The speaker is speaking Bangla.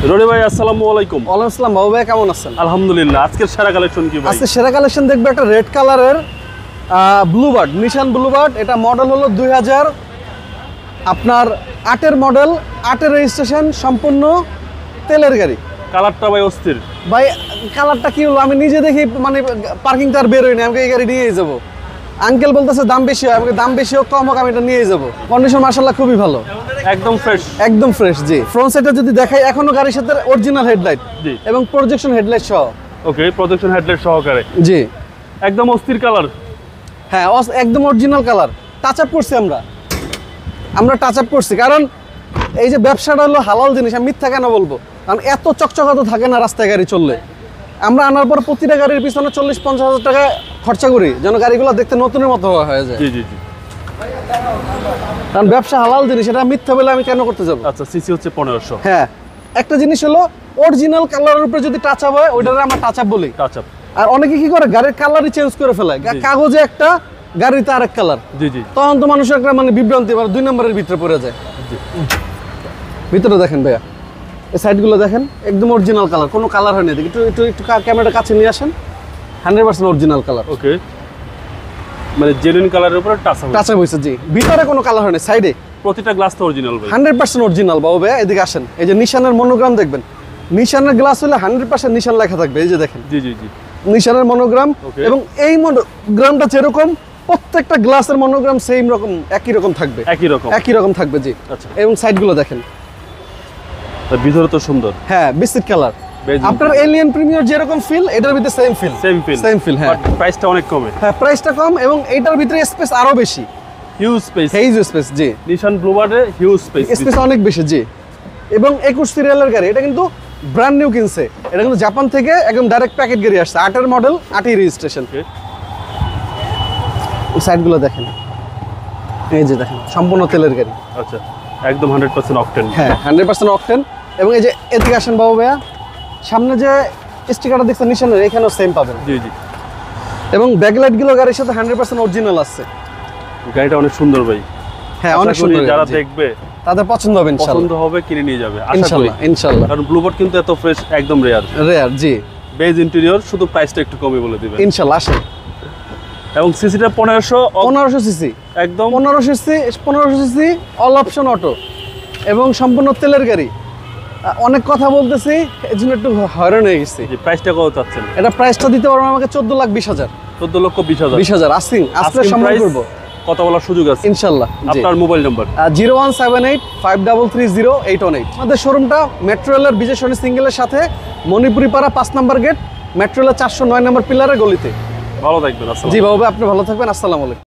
রনি ভাই আসসালামু আলাইকুম। ওয়ালাইকুম আসসালাম। বাবু ভাই কেমন আছেন? আলহামদুলিল্লাহ। আজকের সেরা কালেকশন কি ভাই? আজকে সেরা কালেকশন দেখবে একটা রেড কালারের ব্লুবার্ড, নিশান ব্লুবার্ড। এটা মডেল হলো 2000 আপনার 8-এর মডেল, 8-এর রেজিস্ট্রেশন, সম্পূর্ণ তেলের গাড়ি। কালারটা ভাই অস্থির ভাই কালারটা কি হলো আমি নিজে দেখি, মানে পার্কিং তো আর বের হইনি, আমাকে এই গাড়ি নিয়েই যাবো। আঙ্কেল বলতেছে দাম বেশি হয়, আমাকে দাম বেশি হোক কম হোক আমি এটা নিয়েই যাবো। কন্ডিশন মাশাআল্লাহ খুবই ভালো, একদম ফ্রেশ। একদম ফ্রেশ। জি, ফ্রন্ট সাইডে যদি দেখাই এখনো গাড়ির সাথে অরিজিনাল হেডলাইট জি এবং প্রজেকশন হেডলাইট সহ। ওকে, প্রজেকশন হেডলাইট সহকারে। জি, একদম অস্থির কালার। হ্যাঁ একদম অরিজিনাল কালার। টাচ আপ করছি আমরা টাচ আপ করছি, কারণ এই যে ব্যবসাটা হলো হালাল জিনিস, আমি মিথ্যা কেন বলবো? কারণ এত চকচকা তো থাকে না রাস্তায় গাড়ি চললে। আমরা আনার পর প্রতিটা গাড়ির পিছনে 40-50 হাজার টাকা খরচা করি যেন গাড়িগুলো দেখতে নতুনের মতো হয়ে যায়। জি জি জি, কারণ ব্যবসা হালাল জিনিস, এটা মিথ্যা বলে আমি কেন করতে যাবো? আচ্ছা, সিসি হচ্ছে 1500। হ্যাঁ, একটা জিনিস হলো অরিজিনাল কালারের উপরে যদি টাচ আপ হয় ওইটারে আমরা টাচ আপ বলি। Touch up. আর অনেকে কি করে গাড়ির কালারই চেঞ্জ করে ফেলে, কাগজে একটা গাড়িতে আরেক কালার। জি জি, তখন তো মানুষের একটা মানে বিভ্রান্তি, মানে 2 নম্বরের ভিতরে পড়ে যায়। ভিতরে দেখেন ভাইয়া, এই সাইডগুলো দেখেন একদম অরিজিনাল কালার, কোনো কালার হয়নি। একটু একটু একটু ক্যামেরাটা কাছে নিয়ে আসেন। 100% অরিজিনাল কালার। ওকে, মানে জেনুইন কালারের উপরে টাচ আপ। টাচ আপ হয়েছে। জি, ভিতরে কোনো কালার হয়নি, সাইডে প্রতিটা গ্লাস তো অরিজিনাল ভাই। 100% অরিজিনাল। বাবু ভাইয়া এদিকে আসেন, এই যে নিশানের মনোগ্রাম দেখবেন। নিশানের গ্লাস হলে 100% নিশান লেখা থাকবে, এই যে দেখেন। জি জি জি, নিশানের মনোগ্রাম। Okay. এবং এই মনোগ্রামটা যেরকম প্রত্যেকটা গ্লাসের মনোগ্রাম সেম রকম, একই রকম থাকবে। একই রকম থাকবে। জি, আচ্ছা। এবং সাইডগুলো দেখেন, তার ভিতরে তো সুন্দর। হ্যাঁ বিস্কিট কালার। আপনার এলিয়ান প্রিমিয়ার যেরকম ফিল, এটার ভিতরে সেম ফিল। হ্যাঁ, প্রাইসটা অনেক কমে। হ্যাঁ প্রাইসটা কম এবং এটার ভিতরে স্পেস আরো বেশি, হিউজ স্পেস। স্পেস। জি, নিশান ব্লুবার্ডে হিউজ স্পেস অনেক বেশি। জি, এবং 21 সিরিয়ালের গাড়ি, এটা কিন্তু ব্র্যান্ড নিউ কিনছে। এটা কিন্তু জাপান থেকে একদম ডাইরেক্ট প্যাকেট গাড়ি আসছে। 8-এর মডেল, 8-ই রেজিস্ট্রেশন। এই সাইডগুলো দেখেন, এই যে দেখেন সম্পূর্ণ তেলের গাড়ি। আচ্ছা, একদম 100% অকটেন। হ্যাঁ 100% অকটেন। এবং এই যে এদিকে আসেন বাবু ভাইয়া, সামনে যে স্টিকারটা দেখছেন নিশানের, এখানেও সেম পাবেন। জি জি, এবং ব্যাকলাইট গুলো গাড়ির সাথে 100% অরিজিনাল আছে। গাড়িটা অনেক সুন্দর ভাই। হ্যাঁ অনেক সুন্দর। যারা দেখবে তাদের পছন্দ হবে ইনশাআল্লাহ। পছন্দ হবে, কিনে নিয়ে যাবে আশা করি ইনশাআল্লাহ। কারণ ব্লুবার্ড কিন্তু এত ফ্রেশ, একদম রেয়ার। জি, বেজ ইন্টেরিয়র, শুধু প্রাইসটা একটু কমই বলে দিবেন ইনশাআল্লাহ। আসেন। এবং সিসিটা 1500 সিসি, একদম 1500 সিসি, অল অপশন অটো এবং সম্পূর্ণ তেলের গাড়ি। অনেক কথা বলতেছি, এই জন্য একটু হয়রান হয়ে গেছি। প্রাইসটা কত চাচ্ছেন? এটা প্রাইসটা দিতে পারবেন আমাকে 14,20,000। 14,20,000 আসলে সম্মান করব। কথা বলার সুযোগ আছে ইনশাআল্লাহ। আপনার মোবাইল নাম্বার 01785330818। আমাদের শোরুমটা মেট্রো রেলের বিজয় সরণি সিঙ্গেলের সাথে, মণিপুরি পাড়া 5 নম্বর গেট, মেট্রো রেলের 409 নম্বর পিলারের গলিতে। ভালো থাকবেন। জি বাবু, আপনি ভালো থাকবেন। আসসালামু আলাইকুম।